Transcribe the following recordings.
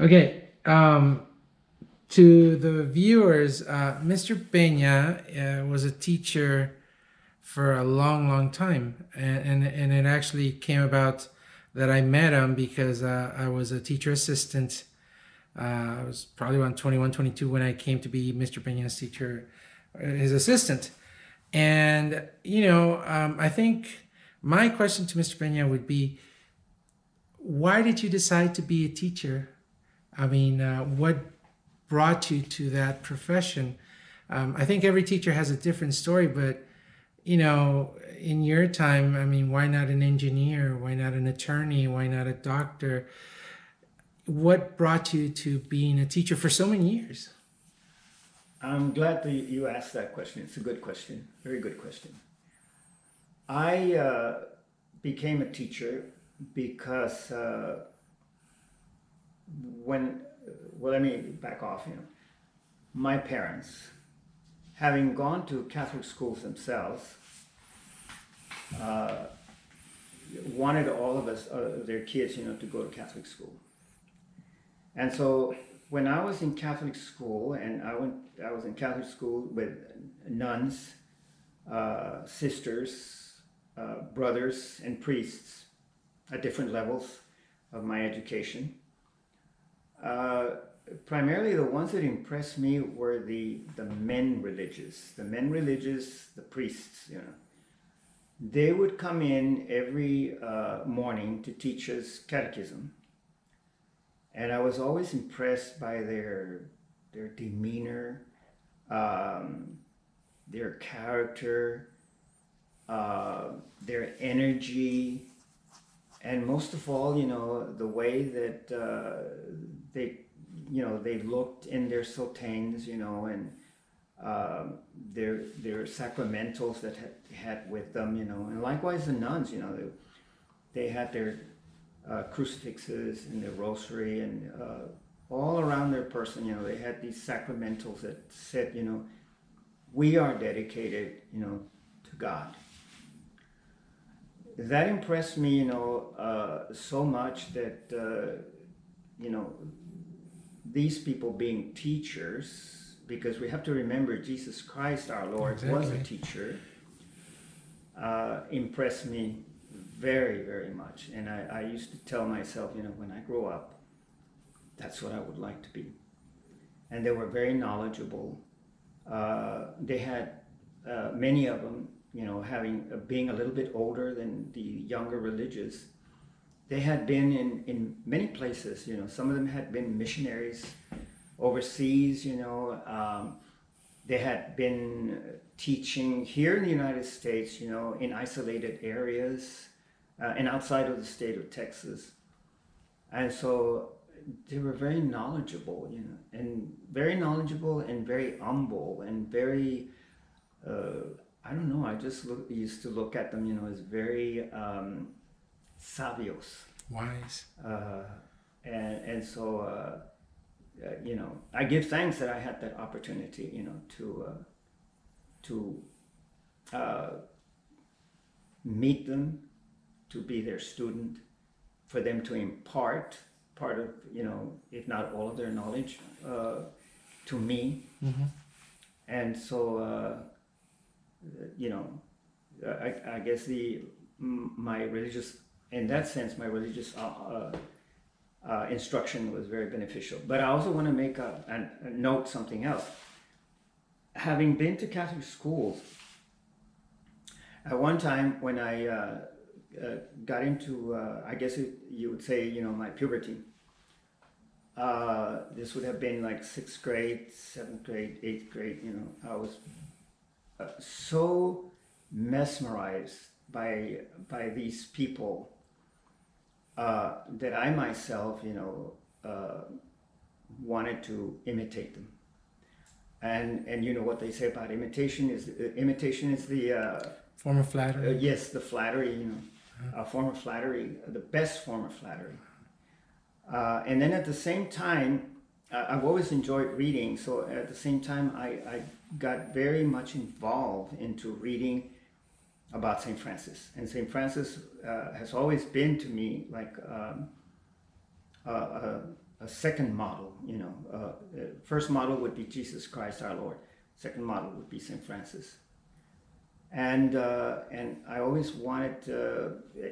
Okay. To the viewers, Mr. Peña was a teacher for a long, long time, and it actually came about that I met him because I was a teacher assistant. I was probably around 21, 22 when I came to be Mr. Peña's teacher, his assistant. And, I think my question to Mr. Peña would be, why did you decide to be a teacher? I mean, what brought you to that profession? I think every teacher has a different story, but, in your time, I mean, why not an engineer? Why not an attorney? Why not a doctor? What brought you to being a teacher for so many years? I'm glad that you asked that question. It's a good question, very good question. I became a teacher because when, well, let me back off. My parents, having gone to Catholic schools themselves, uh, wanted all of us, their kids, to go to Catholic school. And so when I was in Catholic school, and I was in Catholic school with nuns, sisters, brothers, and priests at different levels of my education. Uh, Primarily, the ones that impressed me were the men religious, the priests. They would come in every morning to teach us catechism, and I was always impressed by their demeanor, um, their character, their energy, and most of all, the way that they, they looked in their soutanes, and their sacramentals that had with them, and likewise the nuns, they had their crucifixes and their rosary, and all around their person, they had these sacramentals that said, we are dedicated, to God. That impressed me, so much that, you know, these people being teachers, because we have to remember Jesus Christ, our Lord, was a teacher, impressed me very, very much. And I used to tell myself, when I grow up, that's what I would like to be. And they were very knowledgeable. They had many of them, being a little bit older than the younger religious. They had been in many places. Some of them had been missionaries overseas. They had been teaching here in the United States, in isolated areas and outside of the state of Texas. And so they were very knowledgeable, and very humble and very, I don't know, I just used to look at them, as very sabios. Wise. And so, I give thanks that I had that opportunity, to meet them, to be their student, for them to impart part of, if not all of their knowledge to me. Mm-hmm. And so, I guess my religious, in that sense, my religious instruction was very beneficial. But I also want to make a note something else. Having been to Catholic schools, at one time when I got into, I guess you would say, my puberty. This would have been like 6th grade, 7th grade, 8th grade. I was so mesmerized by these people that I myself, wanted to imitate them. And you know what they say about imitation is the Form of flattery. yes, the flattery, a form of flattery, the best form of flattery. And then at the same time, I've always enjoyed reading. So at the same time, I got very much involved into reading about St. Francis. And St. Francis has always been to me like a second model. First model would be Jesus Christ our Lord. Second model would be St. Francis. And I always wanted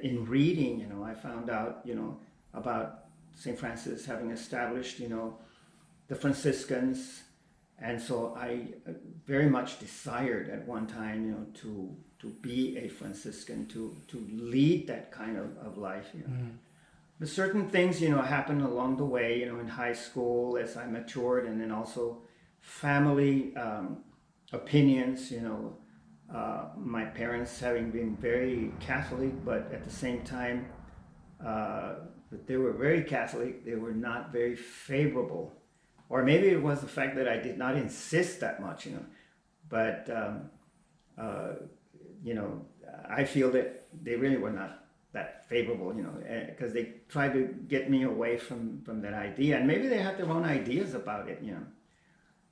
in reading, I found out, about St. Francis having established, the Franciscans, and so I very much desired at one time, to be a Franciscan, to lead that kind of life. But certain things, happened along the way, in high school as I matured, and then also family opinions, my parents having been very Catholic, but at the same time, they were very Catholic, they were not very favorable. Or maybe it was the fact that I did not insist that much, but, I feel that they really were not that favorable, because they tried to get me away from that idea. And maybe they had their own ideas about it,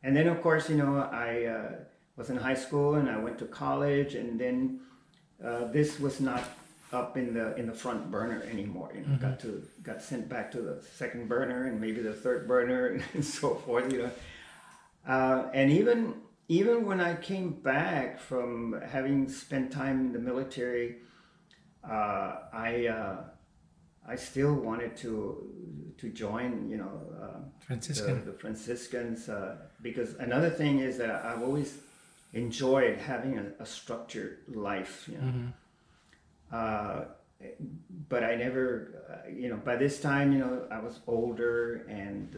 And then, of course, I was in high school and I went to college, and then this was not up in the front burner anymore. Got sent back to the second burner and maybe the third burner and so forth. And even when I came back from having spent time in the military, I still wanted to join, the Franciscans, because another thing is that I've always enjoyed having a structured life, but I never, by this time, I was older, and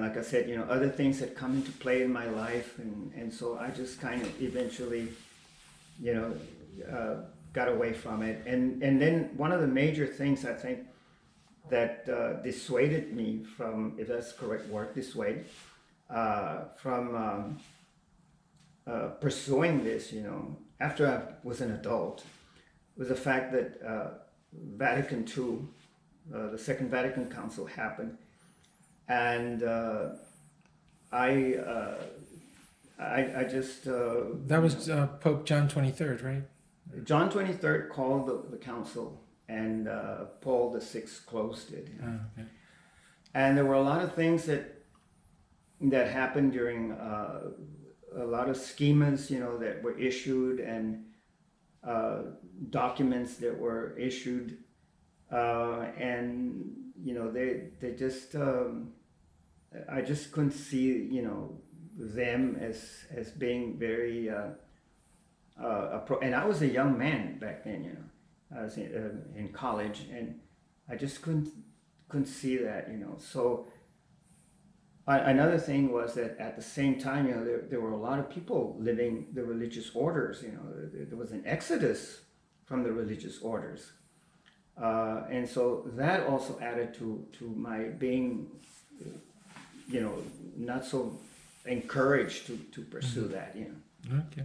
like I said, other things had come into play in my life, and so I just kind of eventually, got away from it. And then one of the major things I think that dissuaded me from, if that's the correct word, dissuade, from pursuing this, after I was an adult, was the fact that Vatican II, the Second Vatican Council happened, and I just... that was Pope John 23rd, right? John 23rd called the council, and Paul VI closed it. Oh, okay. And there were a lot of things that happened during a lot of schemas, that were issued, and documents that were issued, and they just I just couldn't see them as being very and I was a young man back then, I was in college, and I just couldn't see that, So another thing was that at the same time, there were a lot of people living the religious orders. There was an exodus from the religious orders, and so that also added to my being, not so encouraged to pursue that. Okay.